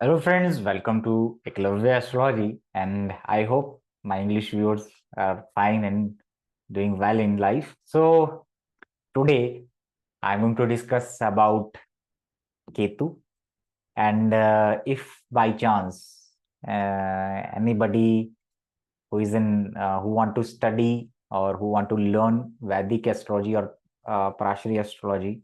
Hello friends, welcome to Eklavya Astrology, and I hope my English viewers are fine and doing well in life. So today I'm going to discuss about Ketu, and if by chance anybody who want to study or who want to learn Vedic astrology or Parashari astrology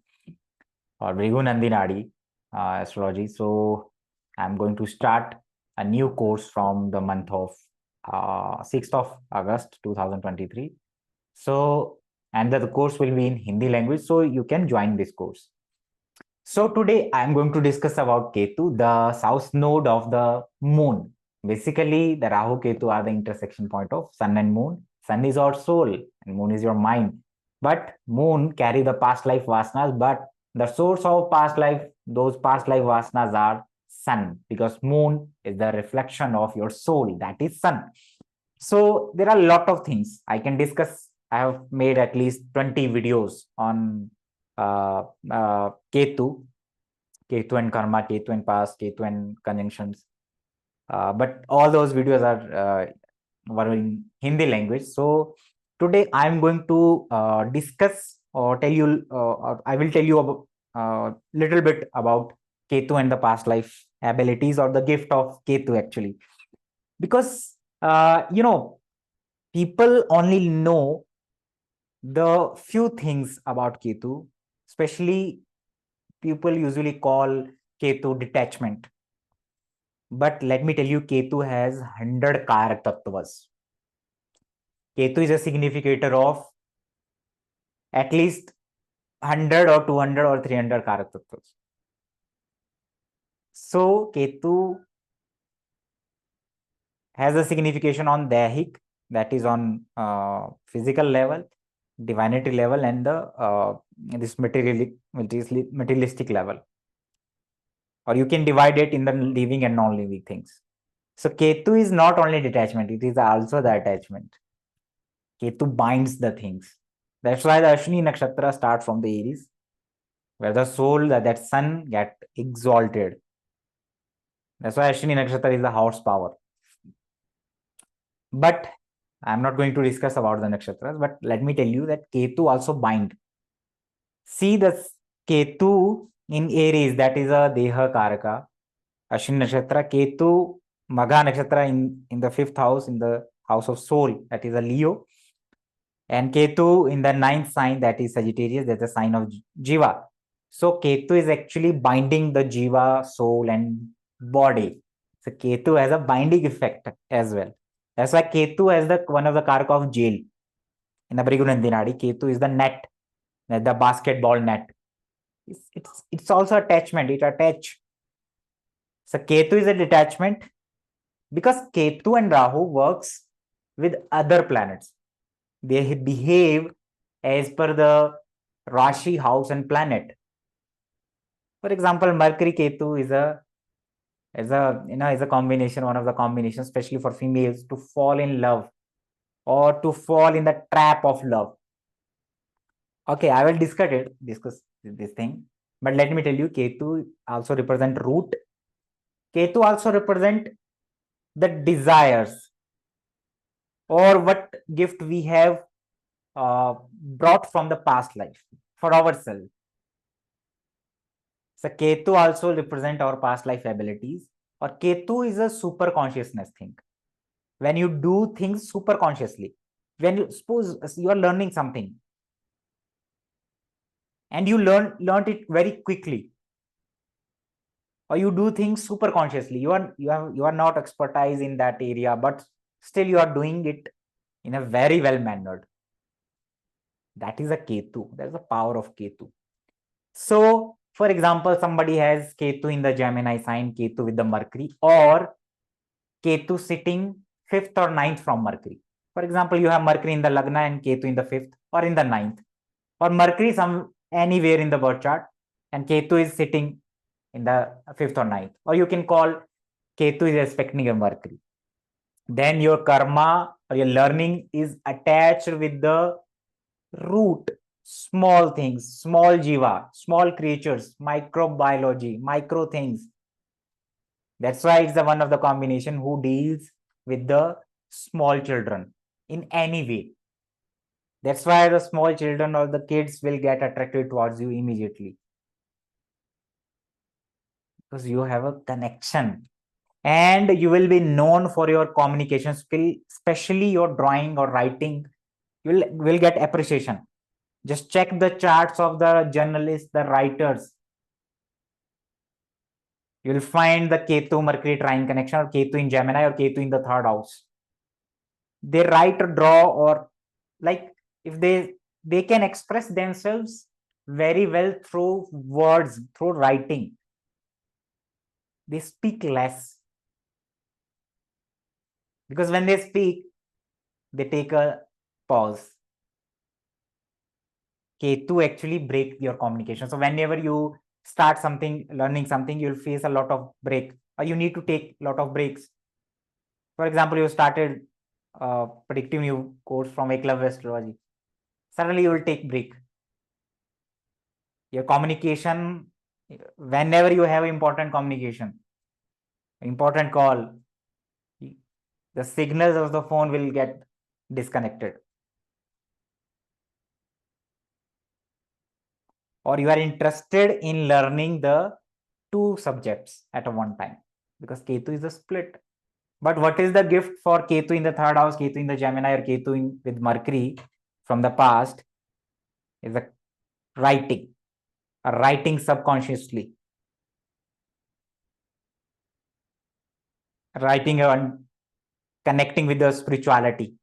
or Bhrigu astrology. So I'm going to start a new course from the month of 6th of August 2023. So, and the course will be in Hindi language, so you can join this course. So today I'm going to discuss about Ketu, the south node of the moon. Basically, the Rahu Ketu are the intersection point of sun and moon. Sun is our soul and moon is your mind. But moon carry the past life vasanas, but the source of past life, those past life vasanas are sun, because moon is the reflection of your soul, that is sun. So there are a lot of things I can discuss. I have made at least 20 videos on Ketu, Ketu and karma, Ketu and past, Ketu and conjunctions. But all those videos were in Hindi language. So today I am going to discuss or tell you, or I will tell you about little bit about Ketu and the past life abilities or the gift of Ketu actually, because people only know the few things about Ketu, especially people usually call Ketu detachment. But let me tell you, Ketu has 100 Karak Tattvas. Ketu is a significator of at least 100 or 200 or 300 Karak Tattvas. So, Ketu has a signification on Dehik, that is on physical level, divinity level, and the this materialistic level. Or you can divide it in the living and non-living things. So Ketu is not only detachment, it is also the attachment. Ketu binds the things. That's why the Ashwini Nakshatra starts from the Aries, where the soul, that sun, get exalted. That's why Ashwini Nakshatra is the horsepower. But I'm not going to discuss about the nakshatras, but let me tell you that Ketu also bind. See the Ketu in Aries, that is a Deha Karaka. Ashwin Nakshatra, Ketu, Magha Nakshatra in the fifth house, in the house of soul, that is a Leo. And Ketu in the ninth sign, that is Sagittarius, that's a sign of Jiva. So Ketu is actually binding the Jiva, soul, and body. So Ketu has a binding effect as well. That's why Ketu has the one of the karaka of jail. In the Brigunandinadi, Ketu is the net, the basketball net. It's also attachment. It attach. So Ketu is a detachment because Ketu and Rahu works with other planets. They behave as per the Rashi, house, and planet. For example, Mercury Ketu is a combination, one of the combinations, especially for females, to fall in love or to fall in the trap of love. Okay, I will discuss this thing. But let me tell you, Ketu also represent root. Ketu also represent the desires or what gift we have brought from the past life for ourselves. So Ketu also represent our past life abilities. Or Ketu is a super consciousness thing. When you do things super consciously, when you suppose you are learning something and you learned it very quickly, or you do things super consciously, you are not expertise in that area, but still you are doing it in a very well mannered. That is a Ketu. That is the power of Ketu. So, for example, somebody has Ketu in the Gemini sign, Ketu with the Mercury, or Ketu sitting fifth or ninth from Mercury. For example, you have Mercury in the Lagna and Ketu in the fifth or in the ninth, or Mercury some anywhere in the birth chart, and Ketu is sitting in the fifth or ninth, or you can call Ketu is aspecting your Mercury. Then your karma or your learning is attached with the root, small things, small jiva, small creatures, microbiology, micro things. That's why it's the one of the combination who deals with the small children in any way. That's why the small children or the kids will get attracted towards you immediately, because you have a connection, and you will be known for your communication skill, especially your drawing or writing. You will get appreciation. Just check the charts of the journalists, the writers. You'll find the Ketu Mercury trine connection, or Ketu in Gemini, or Ketu in the third house. They write or draw, or like, if they can express themselves very well through words, through writing. They speak less, because when they speak, they take a pause. Ketu actually break your communication. So whenever you start something, learning something, you'll face a lot of break, or you need to take a lot of breaks. For example, you started a predictive new course from Eklavya Astrology. Suddenly you will take break. Your communication, whenever you have important communication, important call, the signals of the phone will get disconnected. Or you are interested in learning the two subjects at a one time, because Ketu is a split. But what is the gift for Ketu in the third house, Ketu in the Gemini, or Ketu with Mercury from the past? Is the writing, writing subconsciously, writing and connecting with the spirituality.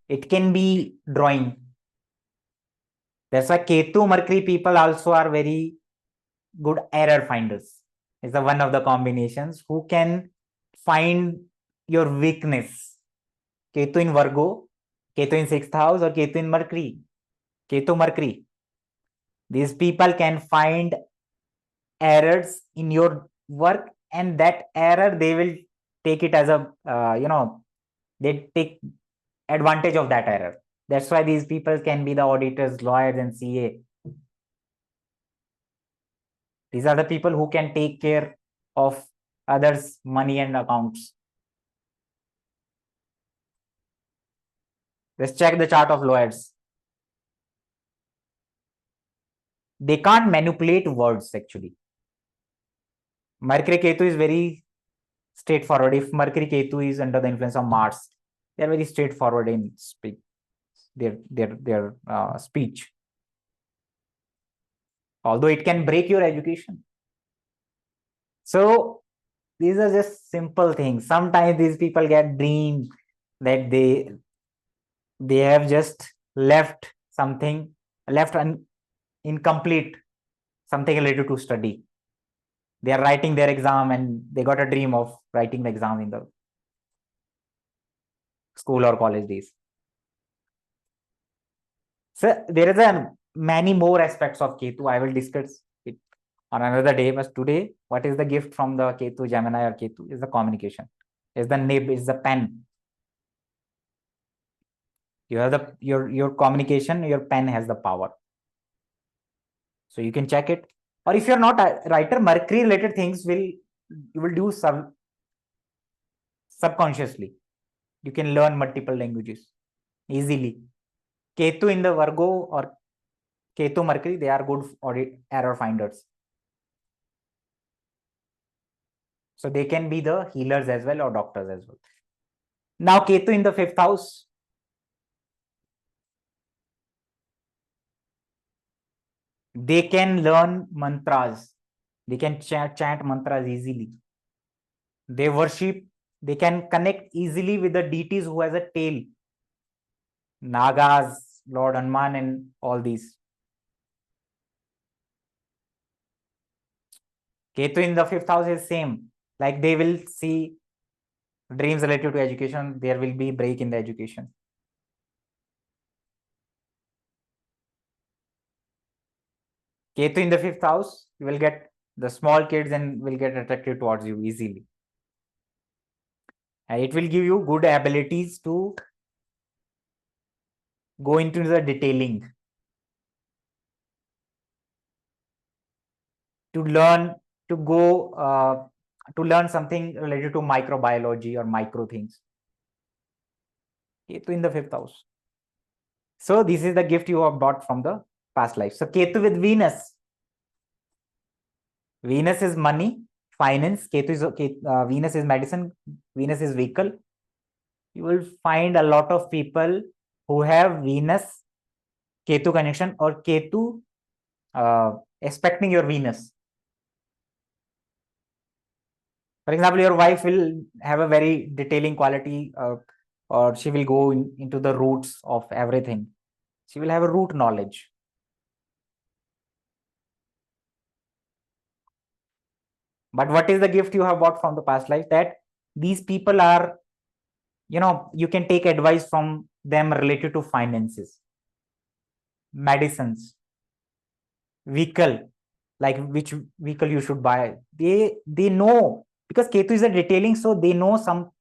It can be drawing. That's why Ketu Mercury people also are very good error finders. It's the one of the combinations who can find your weakness. Ketu in Virgo, Ketu in sixth house, or Ketu in Mercury. Ketu Mercury. These people can find errors in your work, and that error they will take it as a they take advantage of that error. That's why these people can be the auditors, lawyers, and CA. These are the people who can take care of others' money and accounts. Let's check the chart of lawyers. They can't manipulate words actually. Mercury Ketu is very straightforward. If Mercury Ketu is under the influence of Mars, they are very straightforward in speak their speech. Although it can break your education. So these are just simple things. Sometimes these people get dreams that they have just left something, left incomplete, something related to study. They are writing their exam and they got a dream of writing the exam in the school or college days. So there is a many more aspects of Ketu. I will discuss it on another day. But today, what is the gift from the Ketu, Gemini, or Ketu? Is the communication. Is the nib, is the pen. You have the your communication, your pen has the power. So you can check it. Or if you're not a writer, Mercury related things will you will do subconsciously. You can learn multiple languages easily. Ketu in the Virgo or Ketu Mercury, they are good audit error finders. So they can be the healers as well, or doctors as well. Now Ketu in the fifth house. They can learn mantras. They can chant mantras easily. They worship. They can connect easily with the deities who has a tail. Nagas, Lord Hanuman, and all these. Ketu in the fifth house is same. Like they will see dreams related to education. There will be break in the education. Ketu in the fifth house, you will get the small kids and will get attracted towards you easily. And it will give you good abilities to go into the detailing. to learn, to go to learn something related to microbiology or micro things. Ketu in the fifth house. So this is the gift you have bought from the past life. So Ketu with Venus. Venus is money, finance. Venus is medicine. Venus is vehicle. You will find a lot of people who have Venus Ketu connection or Ketu expecting your Venus. For example, your wife will have a very detailing quality, or she will go into the roots of everything. She will have a root knowledge. But what is the gift you have bought from the past life? That these people are, you can take advice from them related to finances, medicines, vehicle, like which vehicle you should buy. They know, because Ketu is a detailing, so they know some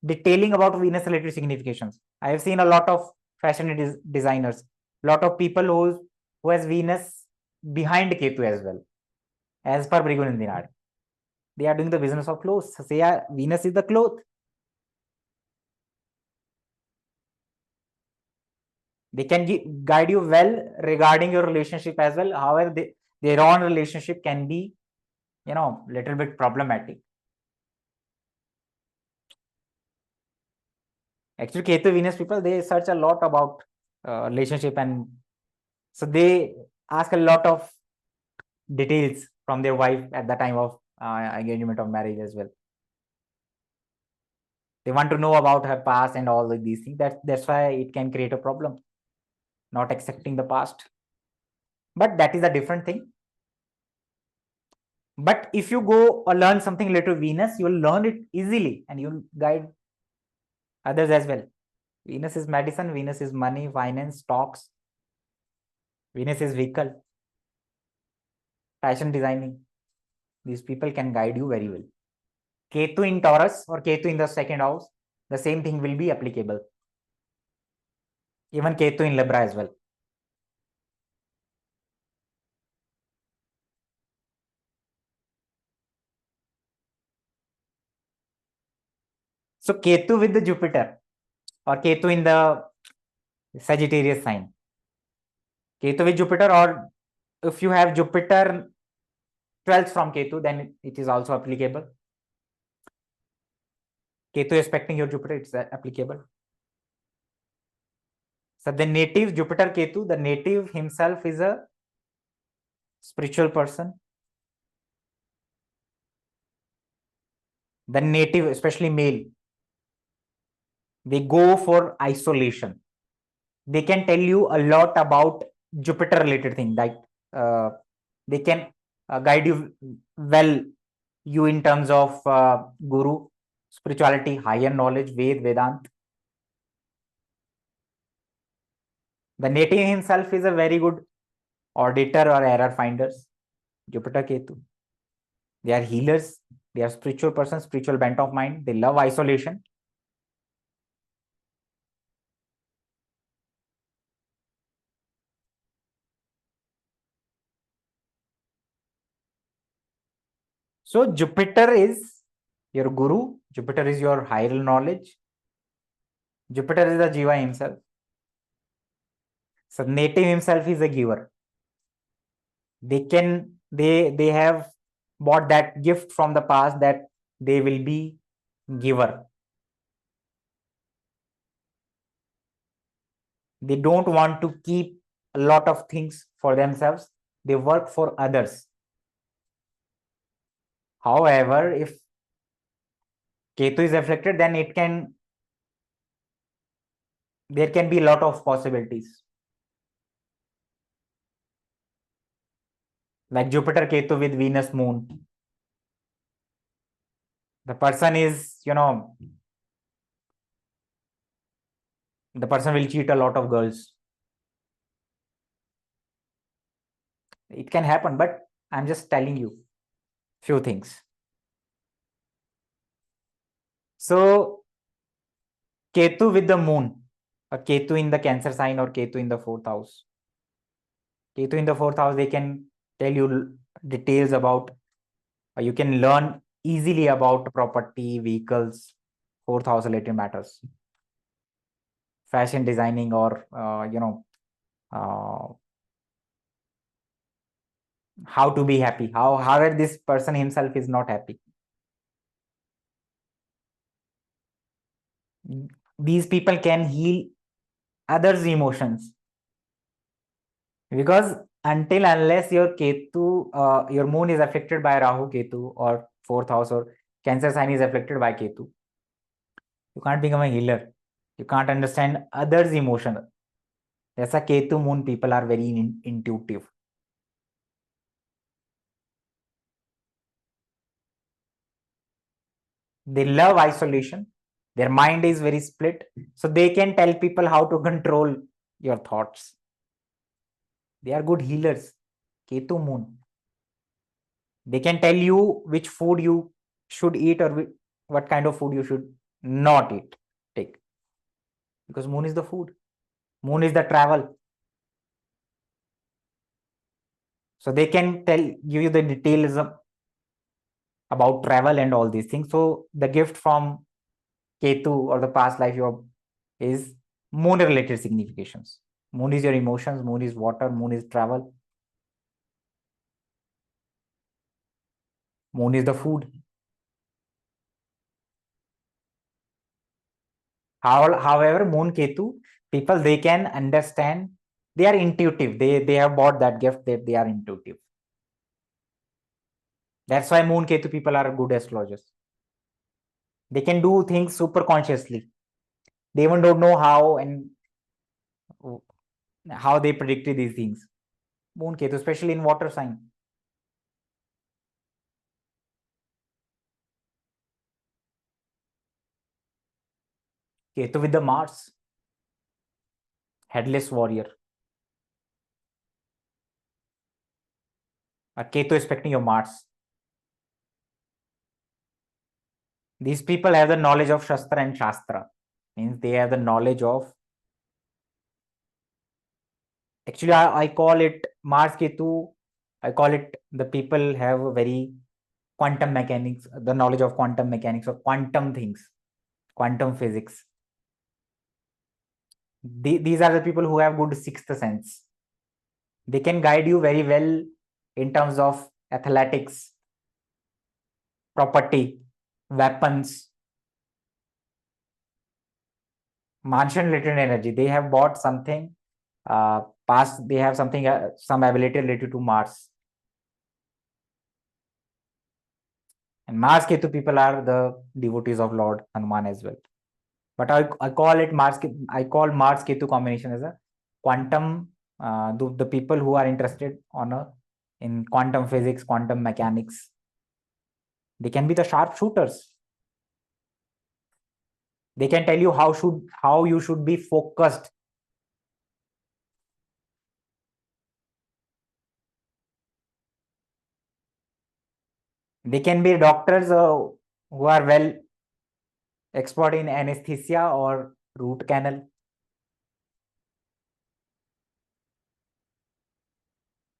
detailing about Venus related significations. I have seen a lot of fashion designers, a lot of people who has Venus behind Ketu as well, as per Brigunindinad. They are doing the business of clothes. So yeah, Venus is the cloth. They can guide you well regarding your relationship as well. However, their own relationship can be, little bit problematic. Actually, Ketu Venus people, they search a lot about relationship, and so they ask a lot of details from their wife at the time of engagement of marriage as well. They want to know about her past and all of these things. That's why it can create a problem, not accepting the past. But that is a different thing. But if you go or learn something related to Venus, you will learn it easily and you'll guide others as well. Venus is medicine, Venus is money, finance, stocks, Venus is vehicle, fashion designing. These people can guide you very well. Ketu in Taurus or Ketu in the second house, the same thing will be applicable. Even Ketu in Libra as well. So Ketu with the Jupiter or Ketu in the Sagittarius sign. Ketu with Jupiter, or if you have Jupiter 12th from Ketu, then it is also applicable. Ketu expecting your Jupiter, it's applicable. So the native Jupiter Ketu, the native himself is a spiritual person. The native, especially male, they go for isolation. They can tell you a lot about Jupiter related thing, like they can guide you well, you in terms of guru, spirituality, higher knowledge, Vedant. The native himself is a very good auditor or error finders. Jupiter Ketu. They are healers. They are spiritual persons, spiritual bent of mind. They love isolation. So Jupiter is your guru. Jupiter is your higher knowledge. Jupiter is the Jiva himself. So native himself is a giver. They have bought that gift from the past that they will be giver. They don't want to keep a lot of things for themselves. They work for others. However, if Ketu is afflicted, then there can be a lot of possibilities. Like Jupiter Ketu with Venus Moon. The person is, the person will cheat a lot of girls. It can happen, but I'm just telling you few things. So Ketu with the moon, a Ketu in the Cancer sign or Ketu in the fourth house. Ketu in the fourth house, they can tell you details about, you can learn easily about property, vehicles. Fourth house related matters, fashion designing, or uh, how to be happy, however this person himself is not happy. These people can heal others emotions, because until unless your ketu, your moon is affected by rahu ketu, or fourth house, or cancer sign is affected by ketu, you can't become a healer. You can't understand others emotion. That's a ketu moon people are very intuitive. They love isolation. Their mind is very split, so they can tell people how to control your thoughts. They are good healers. Ketu moon, they can tell you which food you should eat, or what kind of food you should not eat, take, because moon is the food, moon is the travel. So they can give you the details about travel and all these things. So the gift from ketu, or the past life, your is moon related significations. Moon is your emotions, moon is water, moon is travel, moon is the food. However, moon ketu people, they can understand, they are intuitive, they have bought that gift, that they are intuitive. That's why moon ketu people are good astrologers. They can do things super consciously. They even don't know how, and how they predicted these things. Moon ketu, especially in water sign. Ketu with the Mars, headless warrior. Ketu expecting your Mars. These people have the knowledge of Shastra and Shastra. Means they have the knowledge of. Actually, I call it Mars Ketu. I call it, the people have a very quantum mechanics, the knowledge of quantum mechanics, or quantum things, quantum physics. These are the people who have good sixth sense. They can guide you very well in terms of athletics, property, weapons, Martian related energy. They have bought something past. They have something, some ability related to Mars. And Mars Ketu people are the devotees of Lord Hanuman as well. But I call it Mars. I call Mars Ketu combination as a quantum. The people who are interested on in quantum physics, quantum mechanics, they can be the sharpshooters. They can tell you how you should be focused. They can be doctors who are well expert in anesthesia or root canal.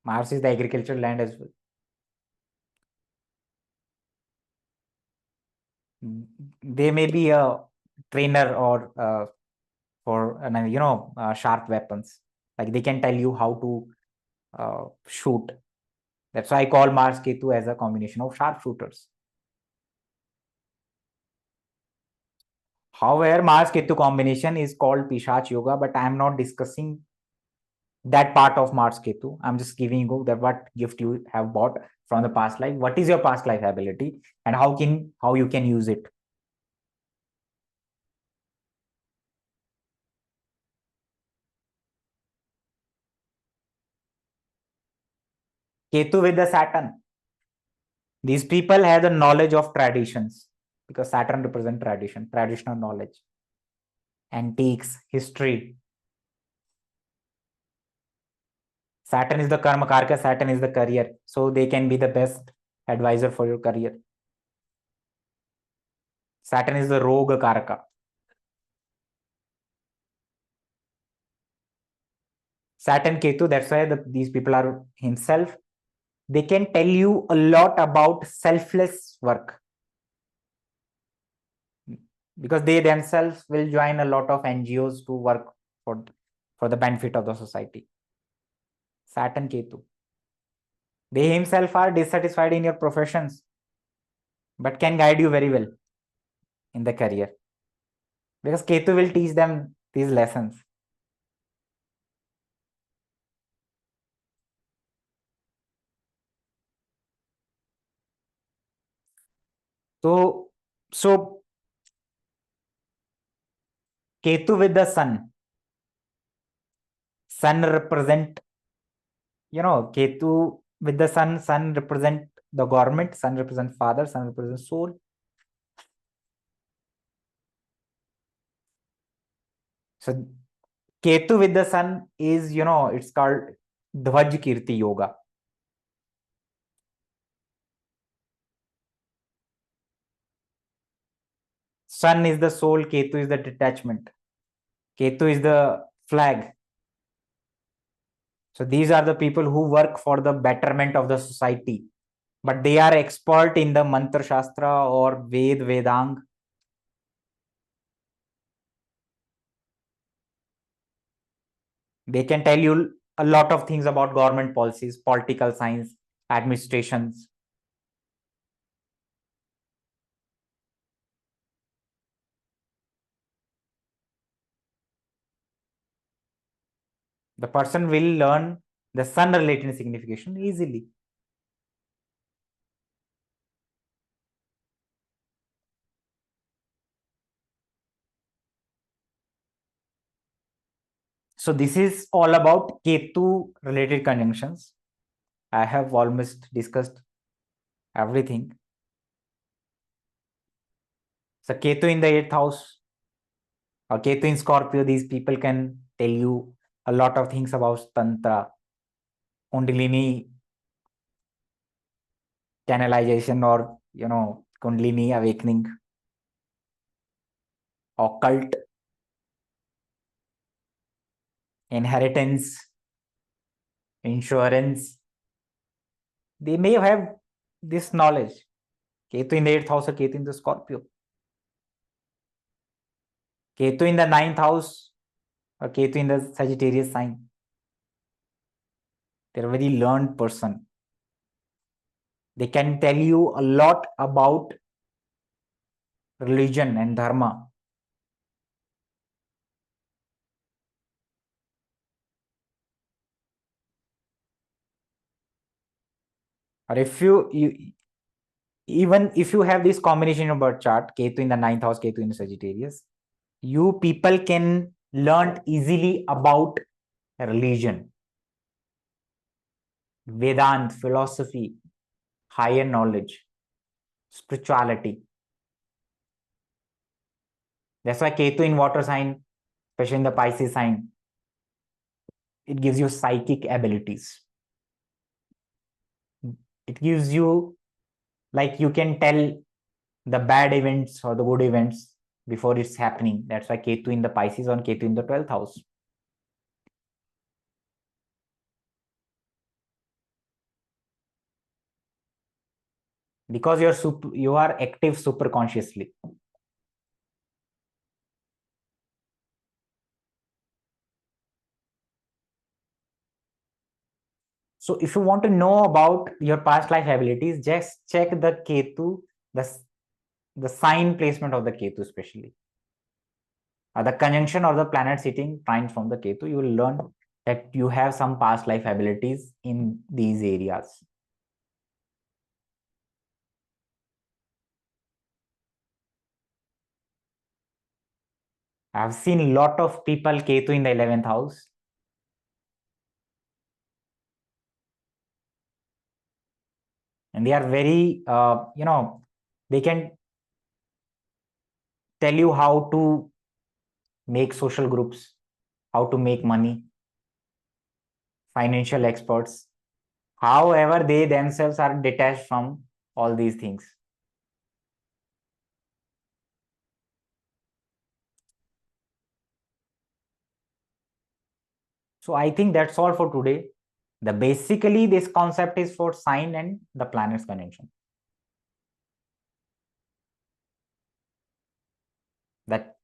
Mars is the agricultural land as well. They may be a trainer, or for sharp weapons. Like they can tell you how to shoot. That's why I call Mars Ketu as a combination of sharpshooters. However, Mars Ketu combination is called Pishach Yoga, but I am not discussing that part of Mars Ketu. I'm just giving you that what gift you have bought from the past life. What is your past life ability, and how you can use it. Ketu with the Saturn. These people have the knowledge of traditions, because Saturn represents tradition, traditional knowledge, antiques, history. Saturn is the karma karka, Saturn is the career. So they can be the best advisor for your career. Saturn is the rogue karaka. Saturn Ketu, that's why these people are himself They can tell you a lot about selfless work because they themselves will join a lot of NGOs to work for, for the benefit of the society. Saturn Ketu. They himself are dissatisfied in your professions, but can guide you very well in the career because Ketu will teach them these lessons. So, so Ketu with the sun. Sun represent, Ketu with the sun. Sun represent the government. Sun represent father. Sun represent soul. So Ketu with the sun is, it's called Dhvaj Kirti Yoga. Sun is the soul. Ketu is the detachment. Ketu is the flag. So these are the people who work for the betterment of the society, but they are expert in the Mantra Shastra or Vedang. They can tell you a lot of things about government policies, political science, administrations. The person will learn the sun related signification easily. So this is all about Ketu related conjunctions. I have almost discussed everything. So Ketu in the 8th house or Ketu in Scorpio, these people can tell you a lot of things about Tantra, Kundalini canalization, or Kundalini awakening, occult, inheritance, insurance. They may have this knowledge. Ketu in the 8th house or Ketu in the Scorpio. Ketu in the 9th house or Ketu in the Sagittarius sign. They're a very learned person. They can tell you a lot about religion and dharma. Or even if you have this combination of birth chart, Ketu in the 9th house, Ketu in the Sagittarius, you people can learn easily about religion, Vedant, philosophy, higher knowledge, spirituality. That's why Ketu in water sign, especially in the Pisces sign, it gives you psychic abilities. It gives you, like, you can tell the bad events or the good events before it's happening. That's why Ketu in the Pisces or Ketu in the 12th house. Because you are active super consciously. So if you want to know about your past life abilities, just check the Ketu, the, the sign placement of the Ketu especially. The conjunction of the planet sitting trine from the Ketu, you will learn that you have some past life abilities in these areas. I've seen a lot of people Ketu in the 11th house. And they are very, they can tell you how to make social groups, how to make money, financial experts. However, they themselves are detached from all these things. So I think that's all for today. Basically this concept is for sign and the planets conjunction. That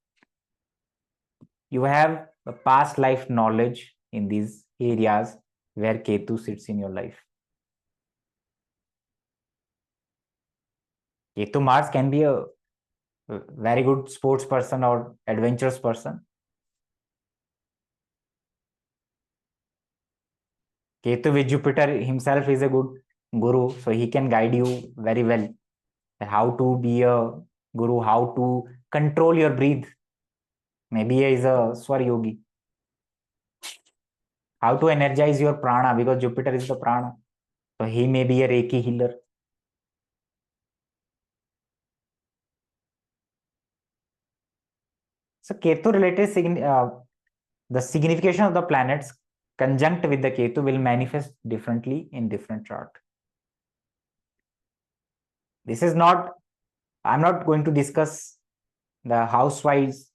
you have a past life knowledge in these areas where Ketu sits in your life. Ketu Mars can be a very good sports person or adventurous person. Ketu with Jupiter himself is a good guru, so he can guide you very well. How to be a guru, how to control your breath. Maybe he is a Swar Yogi. How to energize your prana, because Jupiter is the prana. So he may be a Reiki healer. So Ketu related the signification of the planets conjunct with the Ketu will manifest differently in different chart. This is not, I'm not going to discuss the house-wise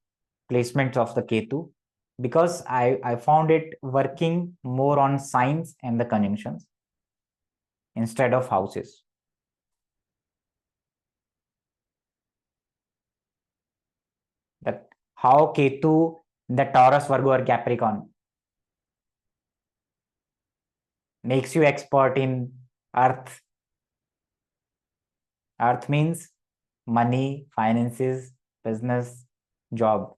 placements of the Ketu because I found it working more on signs and the conjunctions instead of houses. That how Ketu, the Taurus, Virgo, or Capricorn makes you expert in earth. Earth means money, finances, business, job.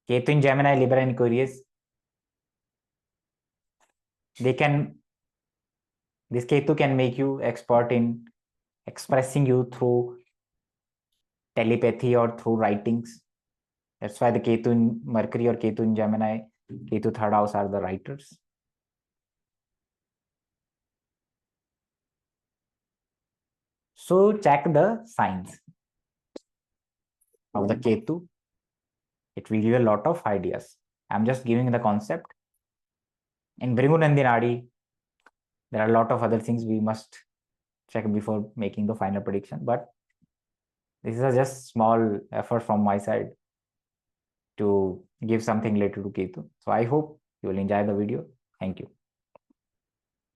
Ketu in Gemini, Libra, and Aquarius, they can, this Ketu can make you expert in expressing you through telepathy or through writings. That's why the Ketu in Mercury or Ketu in Gemini, Ketu third house are the writers. So check the signs of the Ketu. It will give you a lot of ideas. I'm just giving the concept. In Bhrigu there are a lot of other things we must check before making the final prediction. But this is a just small effort from my side to give something related to Ketu. So I hope you will enjoy the video. Thank you.